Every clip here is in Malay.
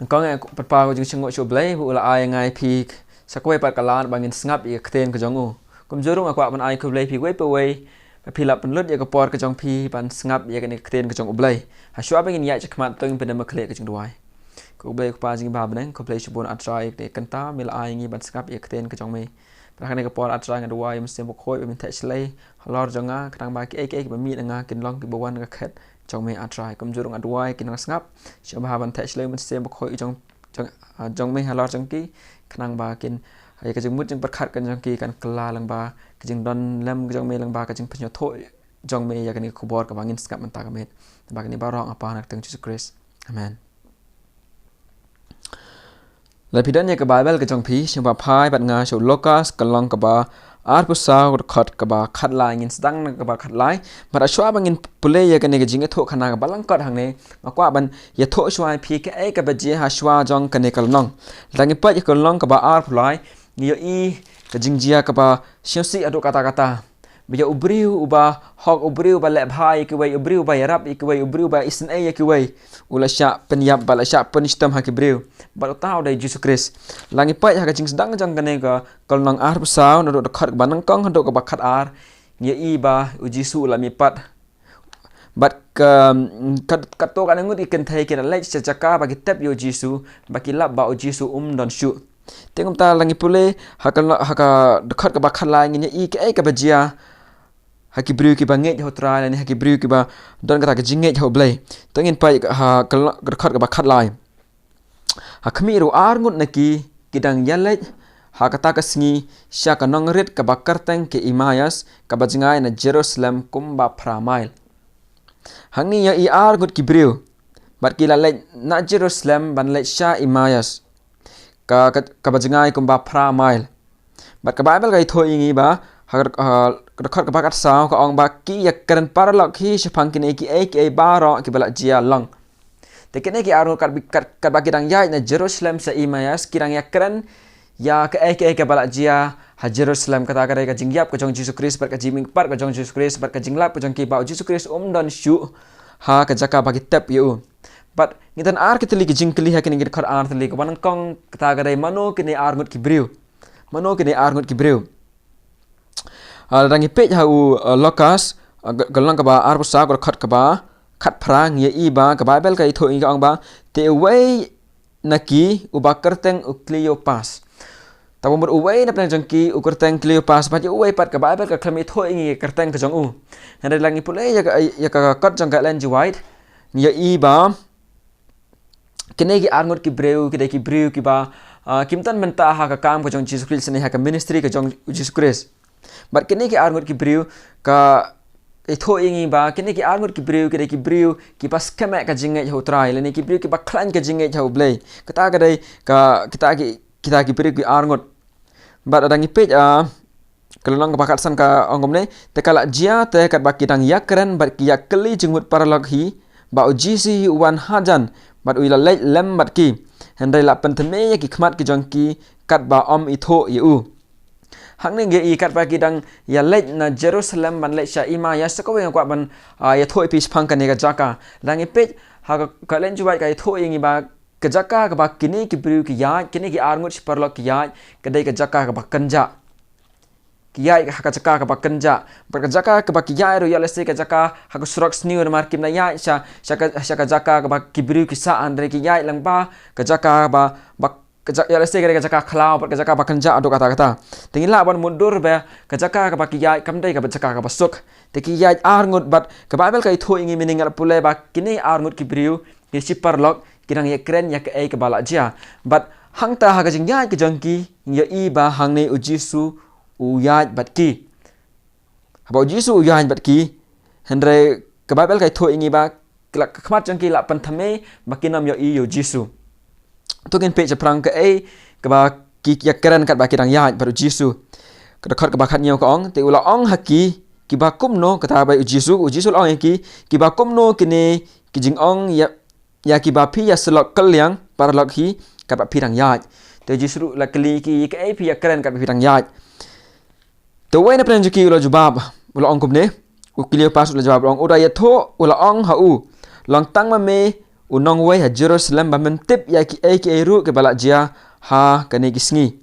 có nghe bật bao chúng chừng ngồi chụp lấy vụ là ai ngay thì sẽ quay bật cả lan bằng nghìn ngắp ý tên cái giống ngủ cũng dưới lúc mà quạ bằng ai chụp lấy thì quay away thì là phần lướt cái port cái trong thì bằng ngắp ý cái tên cái trong play hãy xóa bằng nghìn nhạy chắc mặt từng bên mà clear cái trong đuôi cũng play qua những bài bên cũng play chụp bốn atrai để cân ta mình là ai nghĩ bằng ngắp ý cái tên cái trong mình và cái này cái port atrai cái đuôi mình xem một khối mình thể lấy lor cho ngã cái thằng bài cái mà mi là ngã kinh long cái bộ quan cái khét trong mình atrai cũng dưới lúc ăn đuôi cái nó ngắp cho mà bằng thể lấy mình xem một khối trong mình halor trong kí khả năng ba kinh hay cái chừng mút chừng bật khát cái trong kí cái kla lang ba cái chừng don lem cái trong mình lang ba cái chừng phật thôi trong mình cái này khu bor cái bangin skap mentah kami ba cái này ba rong apa nak teng Jesus Christ amen lại phía đến cái Bible cái trong phí trong ba phai bạn ngài số Lucas cái long cái ba Arpusau khát cái ba khát lại nghìn đăng cái ba khát lại mà đã xóa bằng nghìn play cái này cái chính thổ khả năng cái balang cọt hàng này mà qua bạn giờ thổ xóa phí cái cái bây giờ xóa trong cái này cái long là cái bây cái long cái ba Arpulai nhiều y cái chính dia cái ba siêu sĩ ở độ kata bây giờ ubriu uba hok ubriu ba lep hai cái way ubriu ba yarab cái way ubriu ba isn cái way ula sya penyap ba sya penistam ha kibriu ba tahu dari Jesus Christ langi pai ha kajing sedang jang kane ka kolnang ar pesau no do khat banang kong do ka bakhat ar nge i ba ujisu la mi pat bat ka to kan ngut ikan thai kena lech chaka ba kitap yo jisu ba kilap ba ujisu don shu tengom ta langi pule ha ka khat ka bakhat la nge i ka bajia haki briu ki banget ho try ni haki briu ki ba don kata ke jinget ho blay tengin pai ha khat ka bakhat lai ha khmi ru ar ngut naki kidang yalet ha kata ka sngi sha ka nong rit ka bakar teng ke imayas ka bajngai na Jerusalem kumba pramail hangi ya i ar ngut ki briu bat ki la le na Jerusalem ban le sha imayas ka bajngai kumba pramail bat ka Bible ga thoi ngi ba khát cái bát sao cái ông bác kí yak keren paralog khi sẽ phăng cái ba ro cái bala jia long thì cái này cái aro cái bác đang dạy là Jerusalem sa imayas kirang yak keren ya cái bala jia ha Jerusalem kata cái jingyap cái trong Jesus Christ bát cái jiming part cái trong Jesus Christ bát cái jinglap cái trong ki ba Jesus Christ don shu ha cái jaka bagi tap yu but ngitan ar kita lagi jingkli ha kini khát ar tali cái banang kong kata cái mano kini ar ngut kibriu mano kini ar ngut kibriu rangi page hau Lucas galang kaba arbusa gor khat prang ye i ba ka Bible kai thoi ka ong ba te way naki ubakerteng Cleopas ta bom uway na plan jangki ukerteng Cleopas pa uway pat ka Bible ka klami thoi ngi kerteng ka jong u hande langi pule ya ka kat jang ka len white ye i ba kene ki arngot ki breu ki ba kimtan menta ha ka kam ka jong Jesus Christ ne ha ka ministry ka jong Jesus Christ but kini ki arngot ki briu ka itho ingi ba kini ki arngot ki briu ki pas keme ka jinge ho try le ni ki briu ki ba klan ka jinge ho blay kata ka dai ka kita ki briu ki arngot but adangi page kalong ka bakat san ka ongom ne te kala jia te kat ba kitang yakren but ki yakli jingut paralog hi ba ujisi wan hajan but uila lem bat ki hendai la penteme ki khmat ki jong ki kat ba itho yu hang ne ge i kat ba ki dang ya let na Jerusalem ban let sha ima ya sako we kwa ban ya thoi pi phang kan ne ga jaka lang e pet ha ka len juwai ka thoi ngi ba ka jaka ka ba kini ki briu ki ya kini ki arngut parlok ki ya ka dai ka jaka ka ba kanja ki ya ka jaka ka ba kanja ba ka jaka ka ba ki ya ro ya le se ka jaka ha ka surak sniu mar kim na ya sha ka jaka ka ba ki briu ki sa andre ki ya lang ba ka jaka ba ya lese ka jaka khlau ka jaka bakanja ado kata tingila ban mundur be ka jaka ka bakiyai kamdai ka jaka ka basuk tikiyai arngut bat ka Bible ka itho ingi meaning al pule ba kini arngut ki briu ki sipar lok kinang ye kren ya ka ka bala jia but hang ta ha ka jingyai ka jangki ya i ba hang ne ujisu uyaj bat ki ba ujisu uyaj bat ki hendre ka Bible ka itho ingi ba khmat jangki la panthame bakinam ya i ujisu tu kan page prang ke ke ba ki yakran kat ba kirang ya baru Jisu ke dekat ke bakat nyau ka ong te ula ong haki ki ba kumno kata ba Jisu ong ki ba kumno kini ki jing ong ya ki ba pi ya selok kelyang para lok hi kat ba pirang ya te Jisu la kli ki ke pi yakran kat ba pirang ya tu we na plan ki ula jubab ula ong kumne u Cleopas ula jawab ong uda ya tho ula ong ha u long tang ma me unong wei ha Jerusalem ba mentip ya ki ru ke balak jia ha kani gisngi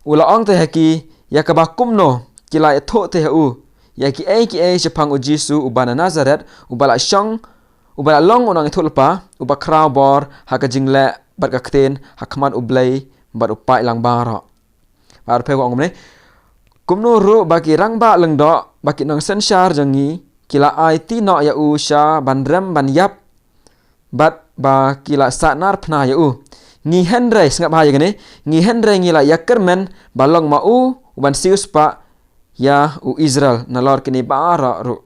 ula ong te haki ya ka bakum no kila tho te hu ya ki chapang u Jesu ubana Nazaret ubala shong ubala long unang ithul pa uba kraw bor ha ka jingle bat ka kten ha khaman ublei bat upai lang bara bar pe ko ngomne kumno ru bagi rangba lengdo bagi nang sensar jangi kila IT no ya usha bandrem ban yap bat ba kila sanar pna ya ngi henre ngap ha ya gane ngi henre ngila yakermen balong ma ban sius pa ya Israel nalor kini bara ru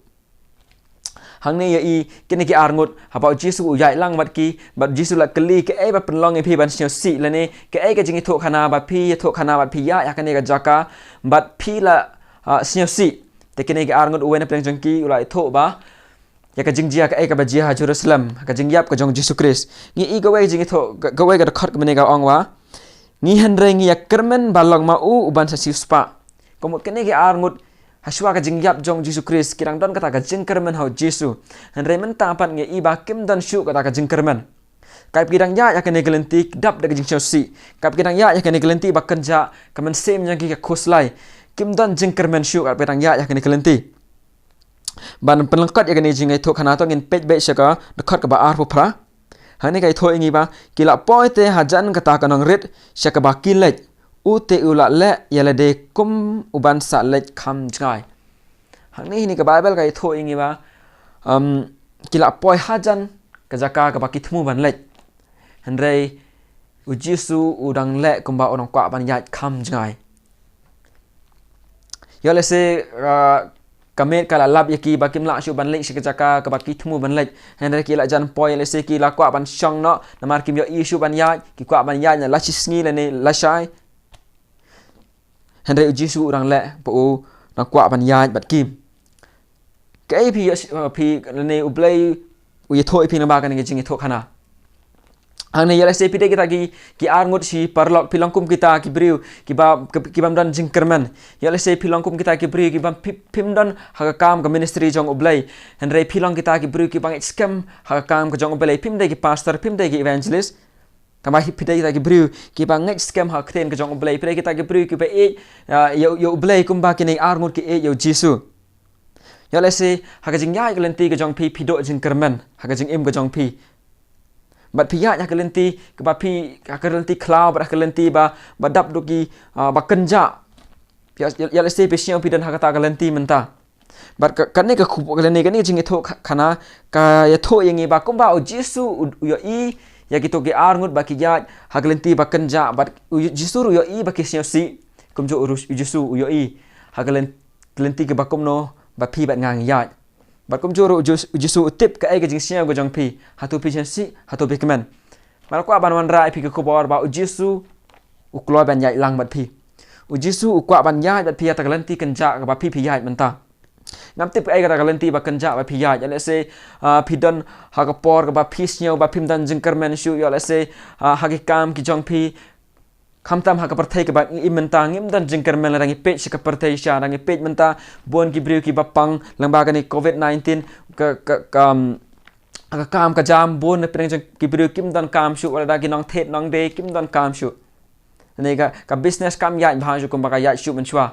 hangni ya kini ki arngut haba Jesu yai lang bat Jesu la keli ke ba penlong pi ban sio si lane ke ka jingi thok khana ba pi thok khana bat pi ya kani ka jaka bat pi la sio si te kini ki arngut uwen peng jengki ulai thok ba ya ka jingjia ka ba jia Jerusalem ka jingyap ka jong Jesu Christ ngi ga wei jingi thok ga wei ga khot mene ga ong wa ngi henre ngi ya kermen balong ma uban sa sius pa komut kini ki arngut haswa ka jingyap jong Jesu Christ kirang don kata ka jingkermen hau Jesu henre menta pat nge iba kim don shu kata ka jingkermen kai pidang ya yakane gelenti dap de jing si kai pidang ya yakane gelenti bakenja kamen sem yang ki ka khoslai kim don jingkermen shu kai pidang ya yakane gelenti ban pelengkat yakane jingai thok khana to ngin pej be shaka dekat ka ba ar pu phra hani kai tho ingi ba kila poite hajan kata kanong rit shaka ba kilet ute ula le yala de kum uban sa le kham jai hangni ni ka bible kai tho ingi ba kila poi hajan ka jaka ka baki thmu ban le henrei u Jesu udang le kumba onong kwa ban yat kham jai yale se kamet kala lab yaki bakim la shu ban le shi ka jaka ka baki thmu ban le henrei kila jan poi le se kila kwa ban shong no namar kim yo issue ban yat ki kwa ban yat na la chisngi le ne la shai henrei Jesu orang le po na kwa ban yai bat kim kai pi ne ublei u ye thoi pi na ba kan nge jing thok khana ane yala se pide kita ki arngut si parlok pilangkum kita ki briu ki bam dan jingkermen yala se pilangkum kita ki briu ki bam pim dan ha kam ka ministry jong ublei henrei pilang kita ki briu ki bang scam ha kam ka jong ublei pim de ki pastor pim de ki evangelist kama pidai kita ki briu ki bang next scam ha kten ke jong ublei pidai kita ki briu ki be yo ublei kum ba ki nei armut ki yo Jesu yo le se ha ka jing ya gelenti ke jong pi pido jing kermen ha ka jing im ke jong pi bat pi ya gelenti ke ba pi ha gelenti cloud ba gelenti ba dap do ki ba kenja ya le se pe siang pi dan ha kata gelenti menta bat kan ne ka khup geleni kan ni jing tho khana ka ya tho yengi ba kum ba o Jesu yo ya gitu ge arngut baki ya haglenti bakenja bat Jesu yo I baki si kumjo urus Jesu yo I haglenti ge bakum no ba pi bat ngang ya bat kumjo ru Jesu tip ka ai ge jing sia go jong pi hatu pi si hatu pi kemen mal kwa ban wan rai pi ke kubor ba Jesu u kloi ban ya lang bat pi Jesu u kwa ban ya bat pi ta haglenti kenja ba pi ya menta ngam tip ai kata kalenti ba kenja ba pia ya let's say pidon ha ka por ba pis nyo ba pim dan jingkermen shu ya let's say ha ki kam ki jong pi khamtam ha ka parthai ka ba imenta ngim dan jingkermen rangi page ka parthai sha rangi page menta bon ki briu ki ba pang lamba ka ni COVID-19 ka kam ka jam bon ne preng ki briu kim dan kam shu wala da ki nong thet nong de kim dan kam shu ne ka business kam ya bha ju kum ba ka ya shu men chwa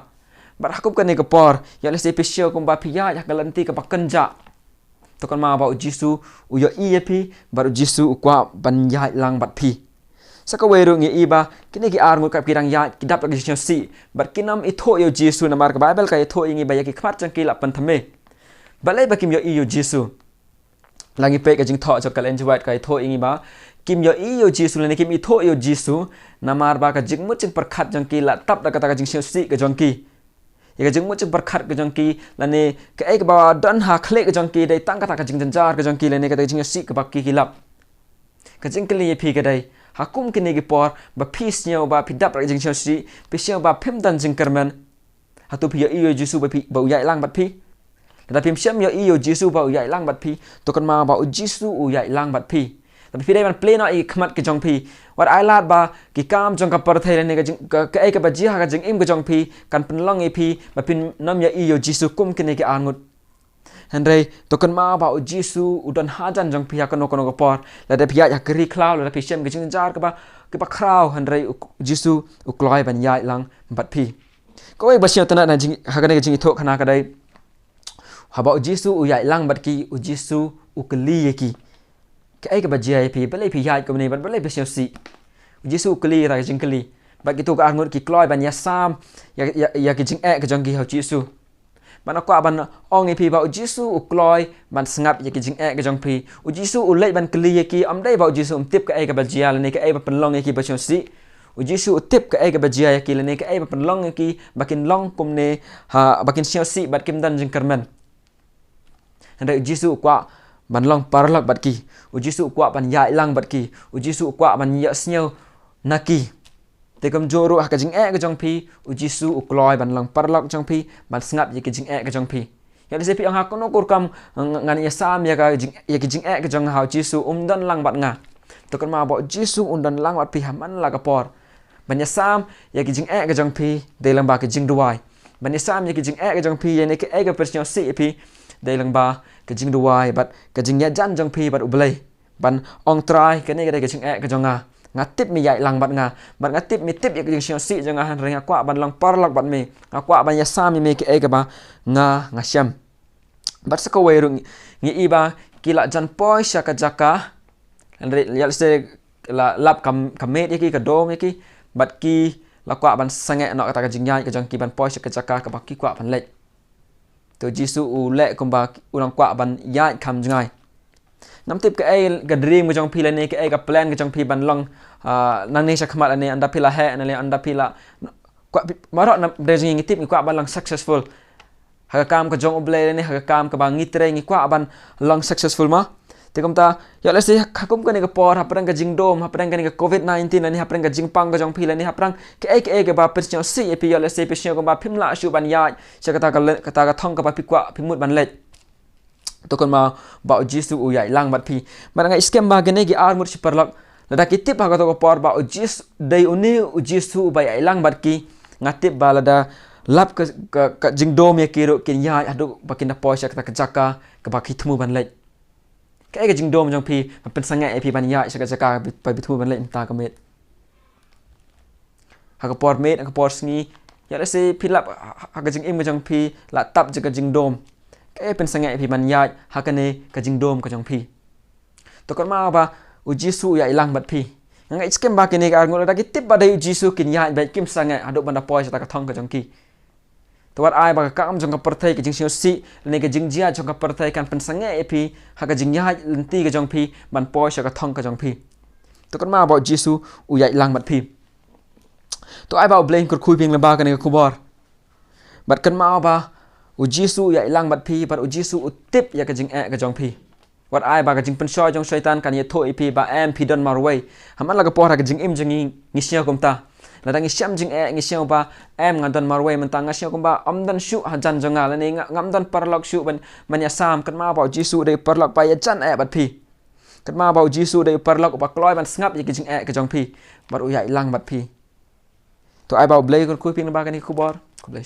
bar hakup kan ni ke por ya le se pesio kum ba pia ya galanti ke bakenja to kan ma ba Jesu u yo I pi bar Jesu kwa ban ya lang bat pi saka weru ngi iba kini ki ar nguk ki rang ya ki dap lagi si bar kinam I tho yo Jesu na mar ka bible ka tho ingi ba ya ki khmat chang ki la pan thame balai ba kim yo I yo Jesu langi pe ka jing tho cho kalen jwat ka tho ingi ba kim yo I yo Jesu le kim I tho yo Jesu na mar ba ka jing mut ching perkhat jang ki la tap da kata ka jing si ka jong ki ya jeng mo jeng berkat ke jongki lane ke ai ke ba dan ha khle ke jongki dai tang kata ke jeng janjar ke jongki lane kata jeng si ke bakki kilap ke jeng kli ye phi ke dai hakum ke ne ge por ba peace nyo ba phi dap ra jeng si pe sia ba phem dan jeng kermen hatu phi yo Jesu ba phi ba yai lang bat phi da pim siam yo yo Jesu ba yai lang bat phi to kan ma ba Jesu u yai lang bat phi tapi phi dai man play na I khmat ke jong phi wat ai lat ba ki kam jong ka par thai ne ka ai ka ba ji ha ka jeng im ke jong phi kan pen long I phi ba pin nam ya I yo Jesu kum ke ne ke angut Henry to kan ma ba Jesu udan hajan jong pihak kono kono por la de pihak ya keri klau la pi shem ke jing jar ke ba krau Henry Jesu u kloi ban yai lang bat pi ko ba sia tana na jing hagane ke jing tho khana ka dai haba Jesu u yai lang bat ki u Jesu u kli ki ke ai ke ba jai pi ba le pi yai ko ni ba le ba sia si Jesu kli ra jing kli ba ki tu ka ngut ki kloi ban ya sam ya ki jing ke jong ki ha Jesu ban akwa ban ong pi ba Jesu u kloi ban sngap ye ki jing ke jong pi u Jesu u le ban kli ye ki am dai ba Jesu tip ka ai ka ba jia le ne ka ai ba penlong ye ki ba si u Jesu tip ka ai ka ba jia ye ki le ne ka ai ba penlong ye ki bakin long kum ne ha bakin sia si bat kim dan jing kermen handai Jesu kwa ban long parlak bat ki u Jesu kwa ban yai lang bat ki u Jesu kwa ban ya snyo naki te kam joro ha ka jing ke jong pi u Jesu u kloi ban lang parlak jong pi ban sngap ye ki jing ke jong pi ya le pi ang ha kono kur kam ngan ya sam ya ka jing ye ki jing ke jong ha Jesu dan lang bat nga to kan ma bo Jesu dan lang bat pi haman la ka por ban ya sam ya ki jing ke jong pi de lang ba ki jing duai ban ya sam ya ki jing ke jong pi ye ne ke ka persio si pi de lang ba ki jing duai bat ka jing ya jan jong pi bat u blai ban ong trai ke ne ke jing ke jong nga ngatip mi yai lang bat nga bat ngatip mi tip ya jing sia si jong han ring kwa ban lang parlak bat mi kwa ban ya sam mi ke ga ba nga syam bat sa ko we rung ngi iba kila jan poi sya ka jaka ya se la lap kam kamet ki ka dom ki bat ki la kwa ban sange no ka jing yai ka jong ki ban poi sya ka jaka ka ba ki kwa ban le to Jesu u le kom ba ulang kwa ban yai kam jangai nam tip ke ai ga dream ke jong pi le ne ke ai ga plan ke jong pi ban long nang ne sa khamat ane anda pila he ane anda pila kwa marok na de ngi tip ngi kwa ban lang successful ha kam ke jong oble ne ha kam ke bang ngitre ngi kwa ban long successful ma te kom ta ya le se khakum ke ne ke por ha prang ke jing dom ha prang ke ne ke covid-19 ane ha prang ke jing pang ke jong pi le ne ha prang ke ai ke ba per si pi ya le se pe ko ba phim la shu ban ya cha kata ka thong ka ba pi kwa pi mut ban le to kon ma ba Jesu u yai lang bat pi ban ngai scam ba gene gi ar mur si parlak lada kitip ha to ko por ba Jesu dei uni u Jesu ba yai lang bat ki ngatip ba lada lap ka jing dom ye kiro kin ya adu bakin da poisha ka jaka ka ba ki thmu ban le ka ga jing dom jong pi pen sanga e pi ban ya sa jaka pa bi thmu ban le ta ka met ha ka por met ka por sngi ya le se pi lap ha ka jing im jong pi la tap jaka jing dom ke pen sangai pi man yai hakane ka jing dom ka jong pi to kon ma ba u Jesu ya ilang bat pi ngai skem ba kene ka ngol da ki tip ba dai Jesu kin yai ba kim sangai adu banda poi sa ka thong ka jong ki to wat ai ba ka kam jong ka perthai ka jing si ne ka jing jia jong ka perthai kan pen sangai pi ha ka jing yai lenti ka jong pi ban poi sa ka thong ka jong pi to kon ma ba Jesu u ya ilang bat pi to ai ba blame kur khui ping la ba ka ne ka kubor bat kan ma ba u Jesu ya ilang bat pi par u Jesu u tip ya ka jing ka jong pi wat ai ba ka jing pen shoy jong shaitan kan ye tho pi ba em pi don marway haman la ka por ka jing im jing ngi sia kom ta la dang siam jing ngi sia ba em ngan don marway man tang sia kom ba am dan shu ha jan jong la ne ngam don parlak shu ban man ya sam kan ma ba Jesu de parlak pa ya jan bat pi kan ma ba Jesu de parlak ba kloi ban ngap ye ka jing ka jong pi bar u ya ilang bat pi to ai ba blay kon ku ping ba ka ni ku bor ku blay